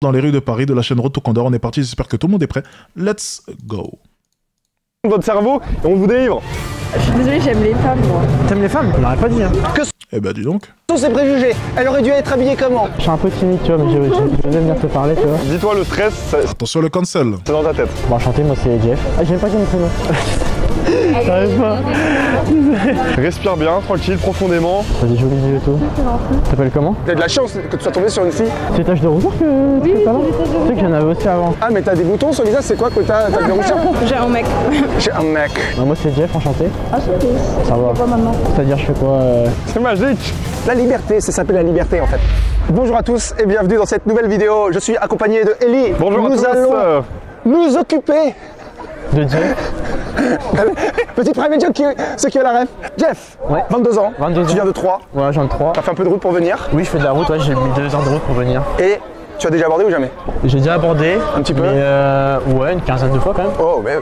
Dans les rues de Paris de la chaîne Road to Condor, on est parti, j'espère que tout le monde est prêt. Let's go. Votre cerveau et on vous délivre. Je suis désolée, j'aime les femmes, moi. T'aimes les femmes? On n'aurait pas dit, hein. Que eh ben dis donc. Tous ces préjugés, elle aurait dû être habillée comment? Je suis un peu timide, tu vois, mais je vais venir te parler, tu vois. Dis-toi, le stress, Attention le cancel. c'est dans ta tête. Bon, enchanté, moi c'est Jeff. Ah, j'aime pas dire mon prénom. J'arrive pas. Respire bien, tranquille, profondément. T'as des jolis yeux et tout. T'appelles comment? T'as de la chance que tu sois tombé sur une fille. C'est taches de rougeur que tu fais pas là? Tu sais que j'en avais aussi avant. Ah mais t'as des boutons sur le visage, c'est quoi que t'as des rougeurs? J'ai un mec. J'ai un mec. Bah, moi c'est Jeff, enchanté. Enchanté. Ça va. Quoi maintenant? C'est-à-dire je fais quoi C'est magique. La liberté, ça s'appelle la liberté en fait. Bonjour à tous et bienvenue dans cette nouvelle vidéo. Je suis accompagné de Ellie. Bonjour à Nous tous. allons nous occuper. De Jeff? Petit private joke, ceux qui ont la ref. Jeff, Ouais. 22 ans. 22 ans. Tu viens de Troyes. Ouais, j'en ai 3. T'as fait un peu de route pour venir. Oui, je fais de la route, ouais, j'ai mis 2 heures de route pour venir. Et tu as déjà abordé ou jamais? J'ai déjà abordé. Un petit peu. Mais ouais, une quinzaine de fois quand même. Oh mais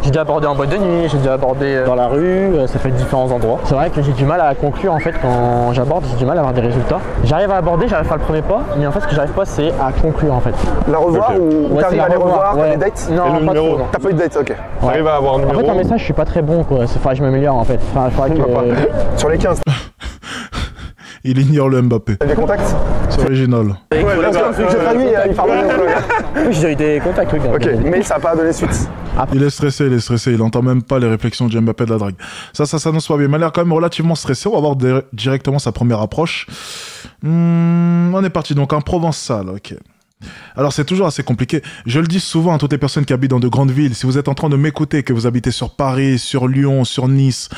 J'ai déjà abordé en boîte de nuit, j'ai déjà abordé dans la rue, ça fait différents endroits. C'est vrai que j'ai du mal à conclure en fait quand j'aborde, j'ai du mal à avoir des résultats. J'arrive à aborder, j'arrive à faire le premier pas, mais en fait ce que j'arrive pas c'est à conclure en fait. la revoir Ok. ou Ouais, t'arrives c'est à la les revoir, ouais. t'as des dates? Et Non, le pas numéro? trop, non. T'as pas eu de date, ok. T'arrives à avoir un En numéro. fait en message je suis pas très bon quoi, faudrait que je m'améliore en fait. Enfin, faudrait que... Sur les 15, Il ignore le Mbappé. t'as des contacts? C'est original. Ouais, parce que celui que j'ai traduit, il parle de Oui, j'ai eu des contacts, oui. Ok, mais ça n'a pas donné suite. Il est stressé, il entend même pas les réflexions de Mbappé de la drague. Ça s'annonce pas bien. Il m'a l'air quand même relativement stressé. On va voir directement sa première approche. On est parti donc en Provençal, ok. Alors c'est toujours assez compliqué. Je le dis souvent à toutes les personnes qui habitent dans de grandes villes. Si vous êtes en train de m'écouter, que vous habitez sur Paris, sur Lyon, sur Nice,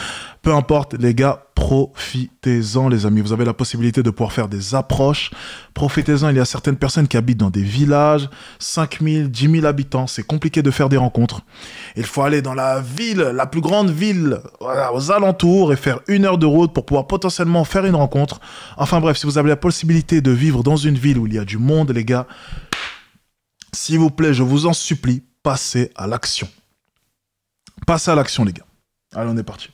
peu importe, les gars, profitez-en les amis. Vous avez la possibilité de pouvoir faire des approches. Profitez-en, il y a certaines personnes qui habitent dans des villages, 5 000, 10 000 habitants. C'est compliqué de faire des rencontres. Il faut aller dans la ville, la plus grande ville, voilà, aux alentours et faire 1 heure de route pour pouvoir potentiellement faire une rencontre. Enfin bref, si vous avez la possibilité de vivre dans une ville où il y a du monde, les gars, s'il vous plaît, je vous en supplie, passez à l'action. Passez à l'action, les gars. Allez, on est parti.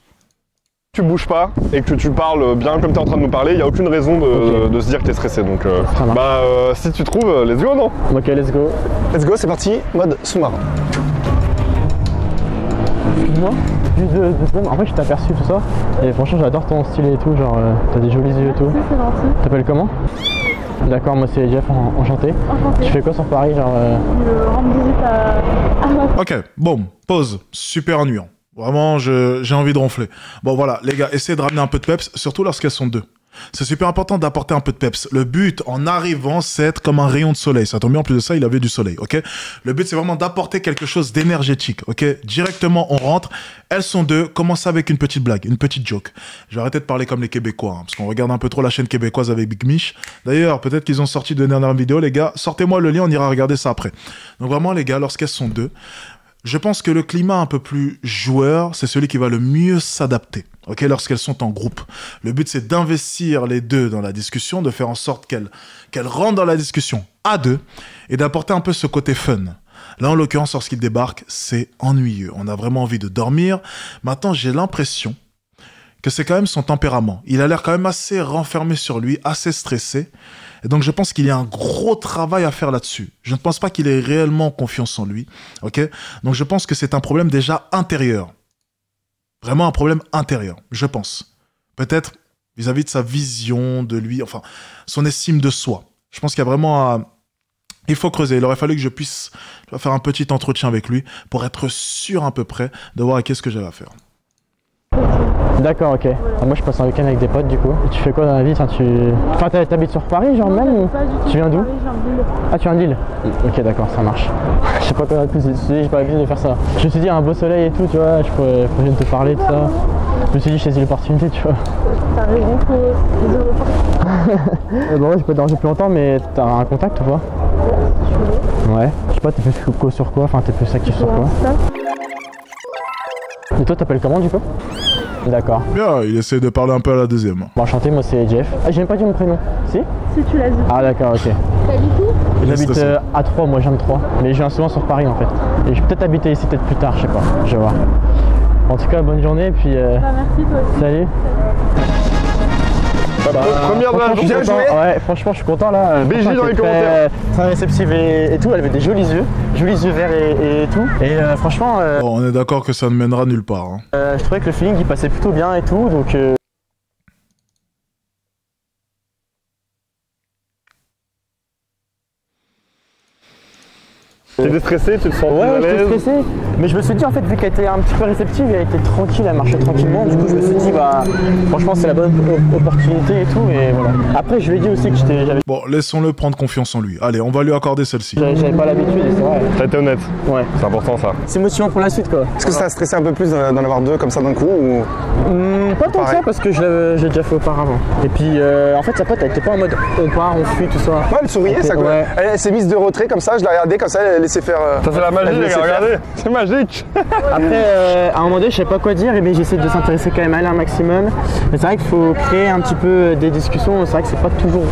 Tu bouges pas et que tu parles bien comme tu es en train de nous parler, il n'y a aucune raison de se dire que tu es stressé. Donc, Ça marche. si tu trouves, let's go, non? Ok, let's go. Let's go, c'est parti, mode sous-marin. Excuse-moi, juste 2 secondes. En fait, je t'ai aperçu tout ça. Et franchement, j'adore ton style et tout. Genre, t'as des jolis yeux et tout. C'est gentil. T'appelles comment? D'accord, moi c'est Jeff, enchanté. Enchanté. Tu fais quoi sur Paris, genre Je rends visite à ma... Ok, bon, pause. Super ennuyant. Vraiment, j'ai envie de ronfler. Bon, voilà, les gars, essayez de ramener un peu de peps, surtout lorsqu'elles sont deux. C'est super important d'apporter un peu de peps. Le but, en arrivant, c'est être comme un rayon de soleil. Ça tombe bien, en plus de ça, il avait du soleil, ok? Le but, c'est vraiment d'apporter quelque chose d'énergétique, ok? Directement, on rentre. Elles sont deux. Commencez avec une petite blague, une petite joke. Je vais arrêter de parler comme les Québécois, hein, parce qu'on regarde un peu trop la chaîne québécoise avec Big Mich. D'ailleurs, peut-être qu'ils ont sorti de dernières vidéos, les gars. Sortez-moi le lien, on ira regarder ça après. Donc vraiment, les gars, lorsqu'elles sont deux, je pense que le climat un peu plus joueur, c'est celui qui va le mieux s'adapter, ok, lorsqu'elles sont en groupe. Le but, c'est d'investir les deux dans la discussion, de faire en sorte qu'elles rentrent dans la discussion à deux et d'apporter un peu ce côté fun. Là, en l'occurrence, lorsqu'il débarque, c'est ennuyeux. On a vraiment envie de dormir. Maintenant, j'ai l'impression que c'est quand même son tempérament. Il a l'air quand même assez renfermé sur lui, assez stressé. Et donc, je pense qu'il y a un gros travail à faire là-dessus. Je ne pense pas qu'il ait réellement confiance en lui. Ok? Donc, je pense que c'est un problème déjà intérieur. Vraiment un problème intérieur, je pense. Peut-être vis-à-vis de sa vision de lui, enfin, son estime de soi. Je pense qu'il y a vraiment il faut creuser. Il aurait fallu que je puisse faire un petit entretien avec lui pour être sûr à peu près de voir qu'est-ce que j'avais à faire. D'accord, ok. Ah, moi je passe un week-end avec des potes du coup. Et tu fais quoi dans la vie? Enfin, t'habites sur Paris genre même ou... Tu viens d'où? Paris, je viens de Lille. Ah, tu viens de Lille? Ok, d'accord, ça marche. Je sais pas quoi plus, j'ai pas l'habitude de faire ça. Je me suis dit un beau soleil et tout, tu vois, je pourrais venir te parler de ça. Je me suis dit je saisis l'opportunité, tu vois. T'as raison, faut les opportunités. Bon ouais, je peux te déranger plus longtemps, mais t'as un contact ou pas? Si tu veux. Ouais. Je sais pas, t'es plus sur quoi? Enfin, t'es plus actif sur quoi? Et toi, t'appelles comment du coup? D'accord. Bien, il essaie de parler un peu à la deuxième. Bon, enchanté, moi c'est Jeff. Ah, j'ai même pas dit mon prénom. Si? Si tu l'as dit. Ah, d'accord, ok. T'habites où? J'habite à Troyes, moi je viens de Troyes. Mais je viens souvent sur Paris en fait. Et je vais peut-être habiter ici, peut-être plus tard, je sais pas. Je vais voir. En tout cas, bonne journée et puis. Bah merci toi aussi. Salut. Première de la franchement, je suis journée. content. Ouais, franchement, je suis content là. BJ Franchement, dans les elle était commentaires. très réceptive et tout. Elle avait des jolis yeux verts et tout. Et franchement, Bon, on est d'accord que ça ne mènera nulle part. Hein. je trouvais que le feeling il passait plutôt bien et tout. Donc. T'es stressé, tu te sens plus Ouais, à j'étais l'aise. stressé, mais je me suis dit en fait vu qu'elle était un petit peu réceptive, elle était tranquille, elle marchait tranquillement, du coup je me suis dit bah franchement c'est la bonne opportunité et tout et voilà. Après je lui ai dit aussi que j'avais Bon, laissons-le prendre confiance en lui. Allez, on va lui accorder celle-ci. pas l'habitude et c'est vrai. T'as été honnête. Ouais. C'est important ça. C'est motivant pour la suite quoi. Est-ce que ça a stressé un peu plus d'en avoir deux comme ça d'un coup ou... Pas tant que ça parce que j'ai déjà fait auparavant. Et puis en fait sa pote elle était pas en mode on part, on fuit tout ça. Ouais, elle souriait, ça quoi. Ouais. Elle s'est mise de retrait comme ça, je l'ai regardée comme ça, elle laissait faire. Ça c'est la magie elle les laissait gars, faire. regardez. C'est magique. Après à un moment donné je sais pas quoi dire mais j'essaie de s'intéresser quand même à elle un maximum. Mais c'est vrai qu'il faut créer un petit peu des discussions, c'est vrai que c'est pas toujours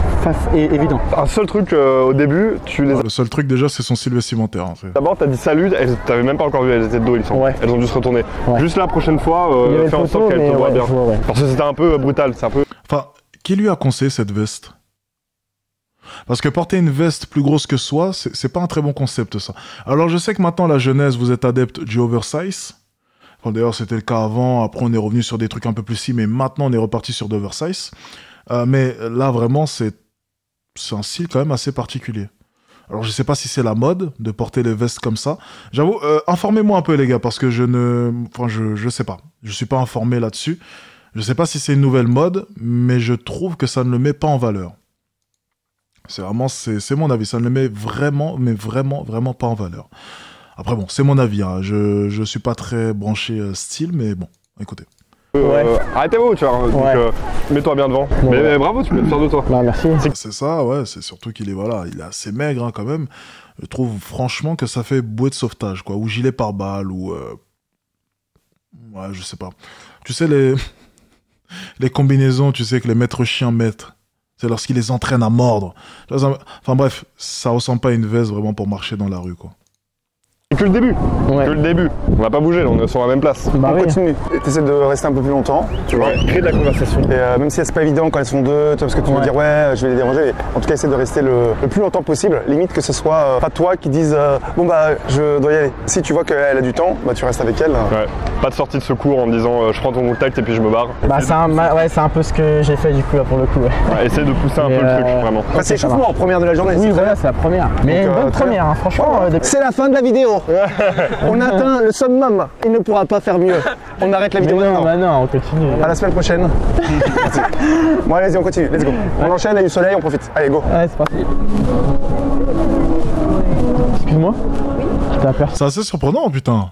évident. Un seul truc au début, tu les as... Le seul truc déjà, c'est son style vestimentaire. Hein. D'abord t'as dit salut, t'avais même pas encore vu, elles étaient de dos il me semble. Ouais. Elles ont dû se retourner. Ouais. Juste la prochaine fois, Il y avait fais le en sorte photo, qu'elles te mais voient ouais, bien. je vois, ouais. Parce que c'était un peu brutal, c'est un peu... Enfin, qui lui a conseillé cette veste? Parce que porter une veste plus grosse que soi, c'est pas un très bon concept, ça. Alors, je sais que maintenant, la jeunesse, vous êtes adepte du oversize. Enfin, d'ailleurs, c'était le cas avant. Après, on est revenu sur des trucs un peu plus si, mais maintenant, on est reparti sur d'oversize. Mais là, vraiment, c'est un style quand même assez particulier. Alors, je sais pas si c'est la mode de porter les vestes comme ça. J'avoue, informez-moi un peu, les gars, parce que je sais pas. Je suis pas informé là-dessus. Je sais pas si c'est une nouvelle mode, mais je trouve que ça ne le met pas en valeur. C'est mon avis. Ça ne le met vraiment, mais vraiment, vraiment pas en valeur. Après, bon, c'est mon avis. Hein. Je suis pas très branché style, mais bon, écoutez. Arrêtez-vous, tu vois. Donc, Ouais. mets-toi bien devant. Bon, mais ouais. bravo, tu peux être fier de toi. Bah, merci. C'est ça, ouais. C'est surtout qu'il est, voilà, il est assez maigre, hein, quand même. Je trouve franchement que ça fait bouée de sauvetage, quoi. Ou gilet pare-balles, ou... Ouais, je sais pas. Tu sais, les combinaisons, tu sais, que les maîtres chiens mettent. C'est lorsqu'ils les entraînent à mordre. Enfin bref, ça ressemble pas à une veste vraiment pour marcher dans la rue, quoi. Que le début. Ouais. Que le début. On va pas bouger, là, on est sur la même place. Bah On oui. continue. T'essaies de rester un peu plus longtemps, tu vois. Ouais, créer de la conversation. Et même si c'est pas évident quand elles sont deux, tu vois, parce que tu veux Ouais. dire ouais, je vais les déranger. Mais en tout cas, essaie de rester le plus longtemps possible. Limite que ce soit pas toi qui dise bon bah je dois y aller. Si tu vois qu'elle a du temps, bah tu restes avec elle. Ouais. Pas de sortie de secours en me disant je prends ton contact et puis je me barre. Bah c'est un peu ce que j'ai fait du coup là pour le coup. Ouais. Ouais, essaie de pousser un Mais, peu le truc, vraiment. Enfin, c'est ça échauffement en première de la journée. Oui c'est très voilà c'est la première. Mais Donc, bonne très première hein, franchement. C'est la fin de la vidéo. On atteint le summum. Il ne pourra pas faire mieux. On arrête la Mais vidéo non, maintenant. bah non, on continue. À la semaine prochaine. Bon allez-y, on continue. Let's go. On enchaîne avec du soleil, on profite. Allez, go. Ouais, c'est parti. Excuse-moi. Oui. J'étais à perdre. C'est assez surprenant, putain.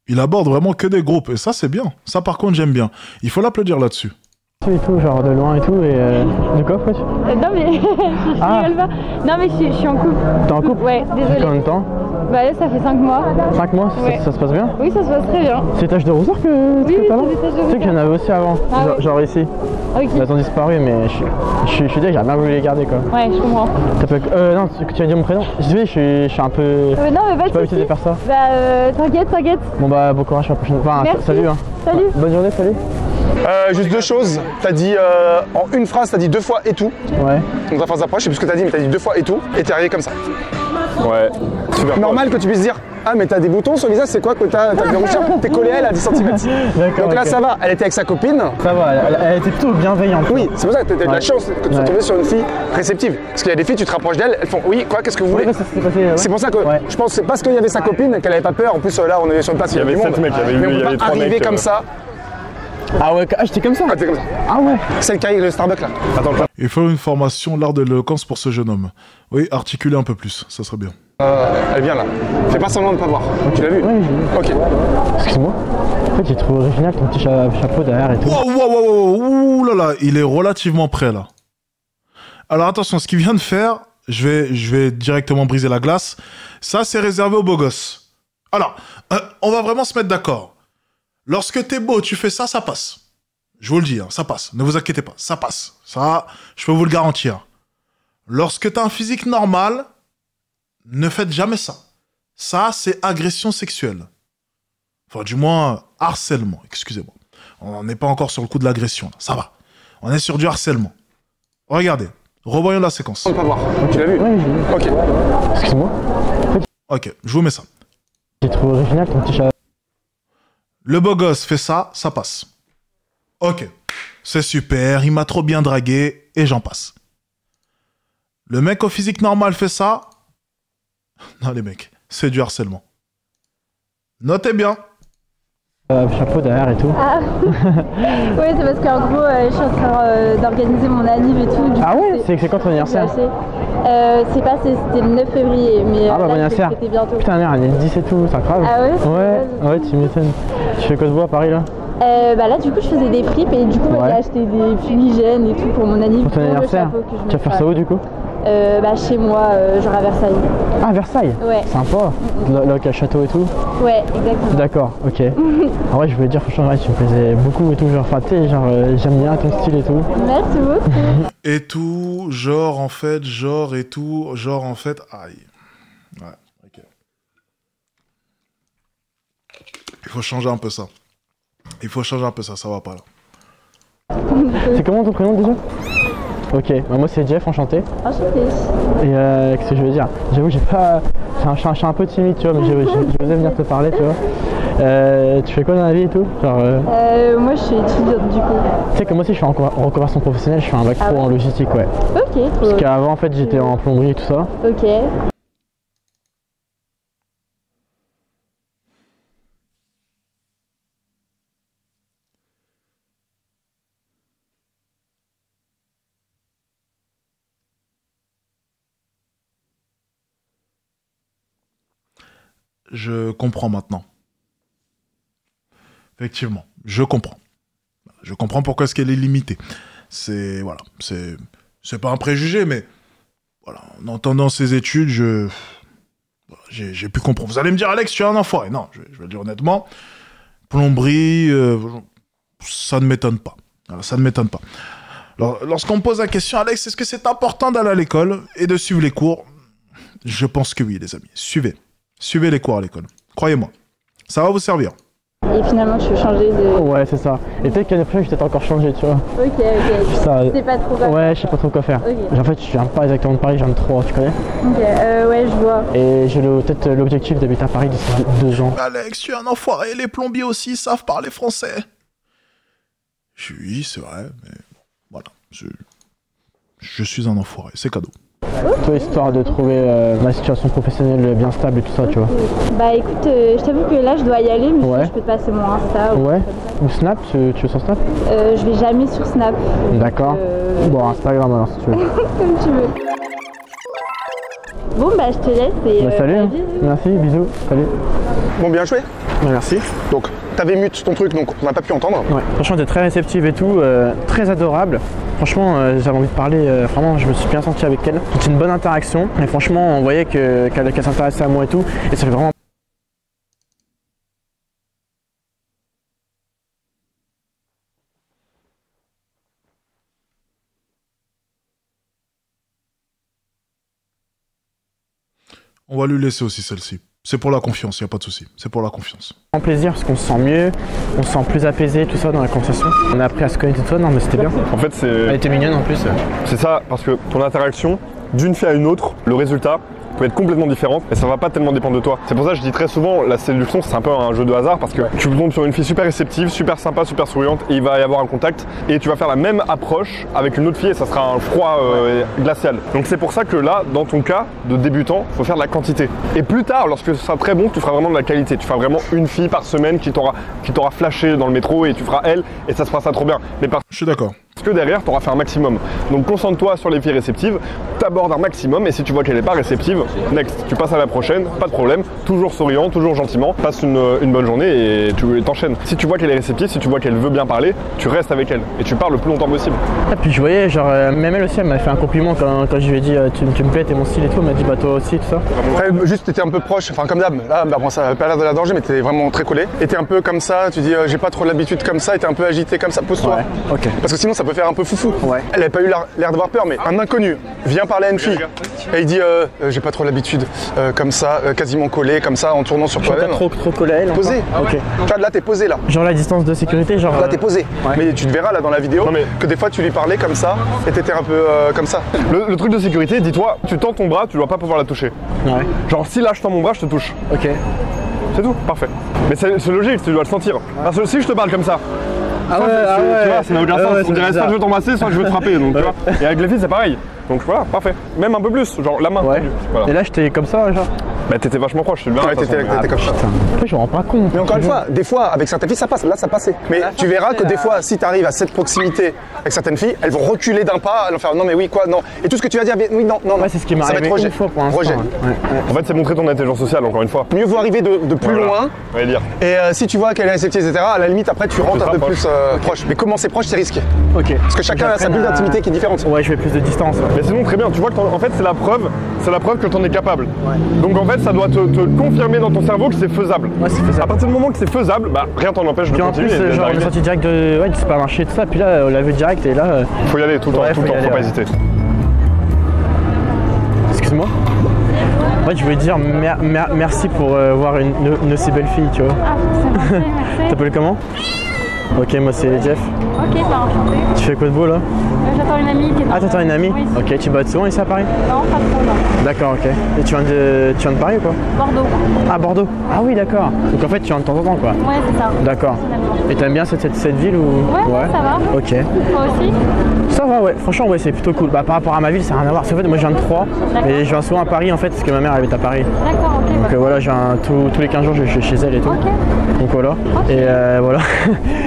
Il aborde vraiment que des groupes, et ça, c'est bien. Ça, par contre, j'aime bien. Il faut l'applaudir là-dessus. Et tout, genre de loin et tout, et de quoi, Fouch? Non mais je Ah. rigole pas. Non mais je suis en couple. T'es en couple? Ouais, Depuis désolée. combien de temps? Bah là ça fait 5 mois. 5 mois, Ouais. ça se passe bien? Oui ça se passe très bien. C'est taches de rousseur que Oui, t'as là? c'est des taches de Tu sais que rousseur. j'en avais aussi avant, Ah ouais. genre ici. Ok. Elles ont disparu, mais je suis dit que j'aurais bien voulu les garder quoi. Ouais je comprends. Non, tu as dit mon prénom. Je suis un peu. Non mais J'ai pas pas de l'habitude de soucis. faire ça. Bah t'inquiète. Bon bah bon courage pour la prochaine fois. Enfin, Merci. salut hein. Salut. Bonne journée, salut. Juste deux choses. T'as dit en une phrase, t'as dit 2 fois et tout. Ouais. Donc ta phrase d'approche, je sais plus ce que t'as dit, mais t'as dit 2 fois et tout. Et t'es arrivé comme ça. Ouais. Super. Normal que tu puisses dire ah mais t'as des boutons sur le visage, c'est quoi que t'as des rougeurs? T'es collé à elle à 10 cm. D'accord. Donc là ok. ça va, elle était avec sa copine. Ça va, elle était plutôt bienveillante. Oui, c'est pour ça que t'as eu de la Ouais. chance que tu sois Ouais. tombé sur une fille réceptive. Parce qu'il y a des filles, tu te rapproches d'elles, elles font oui, quoi, qu'est-ce que vous Ouais, voulez? ça s'est passé. Ouais. C'est pour ça que Ouais. je pense que c'est parce qu'il y avait sa copine qu'elle avait pas peur. En plus là on est sur une place, Il y avait du 7 monde. mecs, il y avait Mais eu- on il y peut avait pas 3 arriver mecs, comme ça. Ah ouais, j'étais comme ça. Ah, t'es comme ça. Ah ouais. Celle qui arrive le Starbucks là. Attends, Il faut une formation, l'art de l'éloquence pour ce jeune homme. Oui, articuler un peu plus, ça serait bien. Elle vient là. Fais pas semblant de pas voir. Tu l'as vu? Ouais, j'ai vu. Ok. Excuse-moi. En fait, j'ai trouvé original ton petit chapeau derrière et tout. Ouh là là, il est relativement prêt, là. Alors attention, ce qu'il vient de faire, je vais directement briser la glace. Ça, c'est réservé aux beaux gosses. Alors, on va vraiment se mettre d'accord. Lorsque t'es beau, tu fais ça, ça passe. Je vous le dis, hein, ça passe. Ne vous inquiétez pas, ça passe. Ça, je peux vous le garantir. Lorsque t'as un physique normal, ne faites jamais ça. Ça, c'est agression sexuelle. Enfin, du moins, harcèlement, excusez-moi. On n'est pas encore sur le coup de l'agression, là. Ça va. On est sur du harcèlement. Regardez, revoyons la séquence. On ne peut pas voir. Tu l'as vu? Ouais, j'ai vu. Ok. Excuse-moi. Ok, je vous mets ça. J'ai trouvé original ton petit chat. Le beau gosse fait ça, ça passe. Ok, c'est super, il m'a trop bien dragué, et j'en passe. Le mec au physique normal fait ça. Non les mecs, c'est du harcèlement. Notez bien. Chapeau derrière et tout. Ah oui, c'est parce qu'en gros, je suis en train d'organiser mon anniv et tout. Du Ah coup, ouais, c'est quand ton anniversaire? C'est passé, c'était le 9 février, mais Ah bah bon là, je vais anniversaire. fêter bientôt. Putain merde, il est le 10 et tout, c'est incroyable. Ah ouais? Ouais, tu m'étonnes. Tu fais quoi de beau à Paris là? Bah là, du coup, je faisais des fripes et du coup, Ouais. j'ai acheté des fumigènes et tout pour mon anniv. Pour ton le anniversaire? chapeau que je Tu vas faire mettrai. ça où du coup? Bah chez moi, genre à Versailles. Ah, Versailles. Ouais. Sympa. Là où il y a le château et tout. Ouais, exactement. D'accord, ok. En vrai, je voulais dire, franchement, ouais, tu me plaisais beaucoup et tout. Genre, enfin, tu sais, genre, j'aime bien ton style et tout. Merci beaucoup. Et tout, genre en fait, genre et tout, genre en fait, aïe. Ouais, ok. Il faut changer un peu ça. Il faut changer un peu ça, ça va pas là. C'est comment ton prénom déjà? Ok, bah, moi c'est Jeff, enchanté. Enchantée. Et qu'est-ce que je veux dire? J'avoue, j'ai pas. Je suis un peu timide, tu vois, mais j'ai osé venir te parler, tu vois. Tu fais quoi dans la vie et tout? Genre, Moi, je suis étudiante du coup. tu sais que moi aussi je suis en reconversion professionnelle, je suis un bac pro ouais. en logistique, ouais. Ok, trop Parce qu'avant en fait j'étais en plomberie et tout ça. Ok. Je comprends maintenant. Effectivement, je comprends. Je comprends pourquoi est-ce qu'elle est limitée. C'est, voilà, c'est pas un préjugé, mais voilà, en entendant ces études, j'ai pu comprendre. Vous allez me dire, Alex, tu es un enfoiré. Non, je vais le dire honnêtement. Plomberie, ça ne m'étonne pas. Voilà, ça ne m'étonne pas. Alors, lorsqu'on me pose la question, Alex, est-ce que c'est important d'aller à l'école et de suivre les cours? Je pense que oui, les amis. Suivez. Suivez les cours à l'école. Croyez-moi. Ça va vous servir. Et finalement, je suis changée de. Ouais, c'est ça. Et peut-être qu'année prochaine je vais peut-être encore changer, tu vois. Ok, ok. Ça, Je sais pas trop quoi. ouais, je sais pas trop quoi faire. Ok. En fait, je viens pas exactement de Paris, je viens de Troyes, tu connais? Ok, ouais, je vois. Et j'ai peut-être l'objectif d'habiter à Paris d'ici 2 ans. Alex, tu es un enfoiré. Les plombiers aussi savent parler français. Oui, c'est vrai, mais voilà. Je suis un enfoiré. C'est cadeau. Toi, histoire de trouver ma situation professionnelle bien stable et tout ça, tu vois. Bah écoute, je t'avoue que là, je dois y aller, mais Ouais. sinon, je peux te passer mon Insta. Ou Ouais. comme Ou Snap, tu veux sur Snap? ça. Je vais jamais sur Snap. D'accord. Bon, Instagram alors si tu veux. Comme tu veux. Bon, bah je te laisse et. Bah, salut, hein. bisous. Merci, bisous, salut. Bon, bien joué. Bah, merci. Donc, t'avais mute ton truc, donc on n'a pas pu entendre. Ouais, franchement, t'es très réceptive et tout, très adorable. Franchement, j'avais envie de parler, vraiment, je me suis bien senti avec elle. C'était une bonne interaction, et franchement, on voyait qu'elle s'intéressait à moi et tout, et ça fait vraiment. On va lui laisser aussi celle-ci. C'est pour la confiance, il n'y a pas de souci. C'est pour la confiance. Un plaisir parce qu'on se sent mieux, on se sent plus apaisé, tout ça dans la conversation. On a appris à se connaître et tout ça, non mais c'était bien. En fait, Elle était mignonne en plus. c'est ça, parce que ton interaction, d'une fille à une autre, le résultat peut être complètement différent et ça va pas tellement dépendre de toi. C'est pour ça que je dis très souvent, la séduction c'est un peu un jeu de hasard parce que tu tombes sur une fille super réceptive, super sympa, super souriante et il va y avoir un contact et tu vas faire la même approche avec une autre fille et ça sera un froid glacial. Donc c'est pour ça que là, dans ton cas de débutant, il faut faire de la quantité. Et plus tard, lorsque ce sera très bon, tu feras vraiment de la qualité. Tu feras vraiment une fille par semaine qui t'aura flashé dans le métro et tu feras elle et ça se passera trop bien. Mais parce Je suis d'accord. que derrière, tu auras fait un maximum. Donc concentre-toi sur les filles réceptives, t'abordes un maximum et si tu vois qu'elle n'est pas réceptive, next, tu passes à la prochaine, pas de problème, toujours souriant, toujours gentiment, passe une bonne journée et tu t'enchaînes. Si tu vois qu'elle est réceptive, si tu vois qu'elle veut bien parler, tu restes avec elle et tu parles le plus longtemps possible. Et puis je voyais, genre, même elle aussi, elle m'a fait un compliment quand je lui ai dit tu me plais, t'es mon style et tout, elle m'a dit bah toi aussi, tout ça. Après, juste, t'étais un peu proche, enfin comme d'hab. Là, bah, bon, ça avait pas l'air de la danger, mais t'es vraiment très collé. Et t'es un peu comme ça, tu dis j'ai pas trop l'habitude comme ça, et t'es un peu agité comme ça, pose-toi. Ouais, ok. Parce que sinon, ça peut peut faire un peu foufou. Ouais. Elle avait pas eu l'air d'avoir peur, mais un inconnu vient parler à une fille et il dit j'ai pas trop l'habitude, comme ça, quasiment collé, comme ça, en tournant sur Je suis pas toi-même. trop collé à elle. Posé. Ok. Tu vois, là t'es posé là. Genre la distance de sécurité, genre. Là t'es posé. Ouais. Mais tu te verras là dans la vidéo que des fois tu lui parlais comme ça et t'étais un peu comme ça. Le truc de sécurité, dis-toi, tu tends ton bras, tu dois pas pouvoir la toucher. Ouais. Genre si là je tends mon bras, je te touche. Ok. C'est tout, parfait. Mais c'est logique, tu dois le sentir. Parce que si je te parle comme ça, Ah ça, ouais, tu vois, ça n'a aucun sens. On dirait soit ça. je veux t'embrasser, soit je veux te frapper. Donc, tu vois. Et avec les filles, c'est pareil. Donc voilà, parfait. Même un peu plus, genre la main. Ouais. tendue. Voilà. Et là, j'étais comme ça, genre. Bah t'étais vachement proche, tu le verras. Ouais, de toute façon. t'étais comme ça. Après, je me rends pas compte. Mais encore une fois, des fois, avec certaines filles, ça passe. Là, ça passait. Mais tu verras que des fois, si tu arrives à cette proximité avec certaines filles, elles vont reculer d'un pas, elles vont faire non, mais oui, quoi, non. Et tout ce que tu vas dire, oui, non, non, non. Ouais, c'est ce qui m'est Ça va arrivé être rejet. une fois pour l'instant. Rejet. Ouais. En fait, c'est montrer ton intelligence sociale, encore une fois. Mieux vaut arriver de plus Voilà. loin. On va dire. Et si tu vois qu'elle est réceptive, etc., à la limite, après, tu rentres un peu plus proche. Mais comment c'est proche, c'est risqué. Ok. Parce que chacun a sa bulle d'intimité qui est différente. Ouais, je fais plus de distance. Ouais. Mais sinon, très bien, tu vois que en fait, c'est la preuve que t'en es capable. Donc en fait, ça doit te confirmer dans ton cerveau que c'est faisable. Ouais, c'est À faisable. partir du moment que c'est faisable, bah rien t'en empêche de Puis en continuer. plus, et genre, d'arriver. j'ai senti direct du supermarché et tout ça. Puis là, on l'a vu direct et là. Faut y aller tout le temps, Ouais, tout le faut y temps, faut aller, pas ouais. hésiter. Excuse-moi. En fait, je voulais dire merci pour voir une aussi belle fille, tu vois. Ah, c'est gentil, merci. T'appelles comment? Ok, moi c'est Jeff. Ok, bah enchanté. Tu fais quoi de beau là? J'attends une amie qui est dans Ah, t'attends une amie? Oui. Ok, tu bats souvent ici à Paris? Non, pas trop, non. D'accord, ok. Et tu viens de Paris ou quoi? Bordeaux. Ah, Bordeaux. Ah oui, d'accord. Donc en fait, tu viens de temps en temps quoi. Ouais, c'est ça. D'accord. Personnellement. Et t'aimes bien cette ville ou? Ouais, ça va. Ok. Toi aussi? Ça va, ouais. Franchement, ouais, c'est plutôt cool. Bah, par rapport à ma ville, ça n'a rien à voir. Parce qu'en fait, moi, je viens de Troyes. Et je viens souvent à Paris, en fait, parce que ma mère habite à Paris. D'accord, ok. Donc voilà, je viens tous les 15 jours, je vais chez elle et tout. Ok. Donc voilà. Et voilà.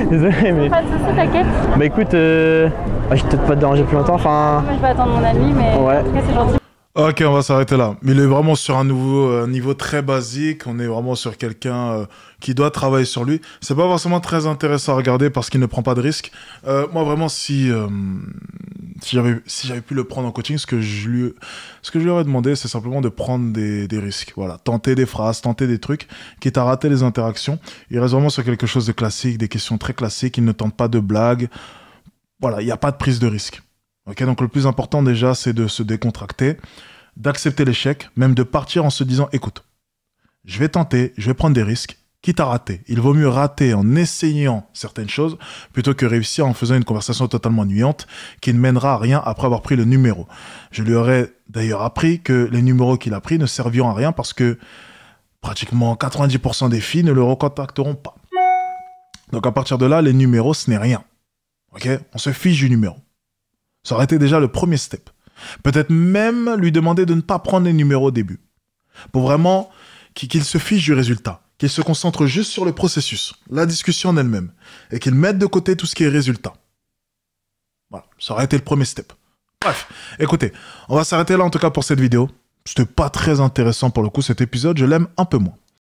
Désolé, mais. Pas de soucis, t'inquiète. Bah écoute, je vais peut-être pas te déranger plus longtemps. Enfin. Moi, je vais attendre mon ami, mais Ouais. en tout cas, c'est gentil. Ok, on va s'arrêter là. Mais il est vraiment sur un nouveau niveau très basique. On est vraiment sur quelqu'un qui doit travailler sur lui. C'est pas forcément très intéressant à regarder parce qu'il ne prend pas de risques. Moi, vraiment, si j'avais pu le prendre en coaching, ce que je lui aurais demandé, c'est simplement de prendre des risques. Voilà, tenter des phrases, tenter des trucs, quitte à rater les interactions. Il reste vraiment sur quelque chose de classique, des questions très classiques. Il ne tente pas de blagues. Voilà, il n'y a pas de prise de risque. Ok, donc le plus important déjà, c'est de se décontracter, d'accepter l'échec, même de partir en se disant, écoute, je vais tenter, je vais prendre des risques, quitte à rater. Il vaut mieux rater en essayant certaines choses plutôt que réussir en faisant une conversation totalement ennuyante qui ne mènera à rien après avoir pris le numéro. Je lui aurais d'ailleurs appris que les numéros qu'il a pris ne serviront à rien parce que pratiquement 90% des filles ne le recontacteront pas. Donc à partir de là, les numéros, ce n'est rien. Ok, on se fiche du numéro. Ça aurait été déjà le premier step. Peut-être même lui demander de ne pas prendre les numéros au début. Pour vraiment qu'il se fiche du résultat. Qu'il se concentre juste sur le processus, la discussion en elle-même. Et qu'il mette de côté tout ce qui est résultat. Voilà, ça aurait été le premier step. Bref, écoutez, on va s'arrêter là en tout cas pour cette vidéo. C'était pas très intéressant pour le coup cet épisode, je l'aime un peu moins.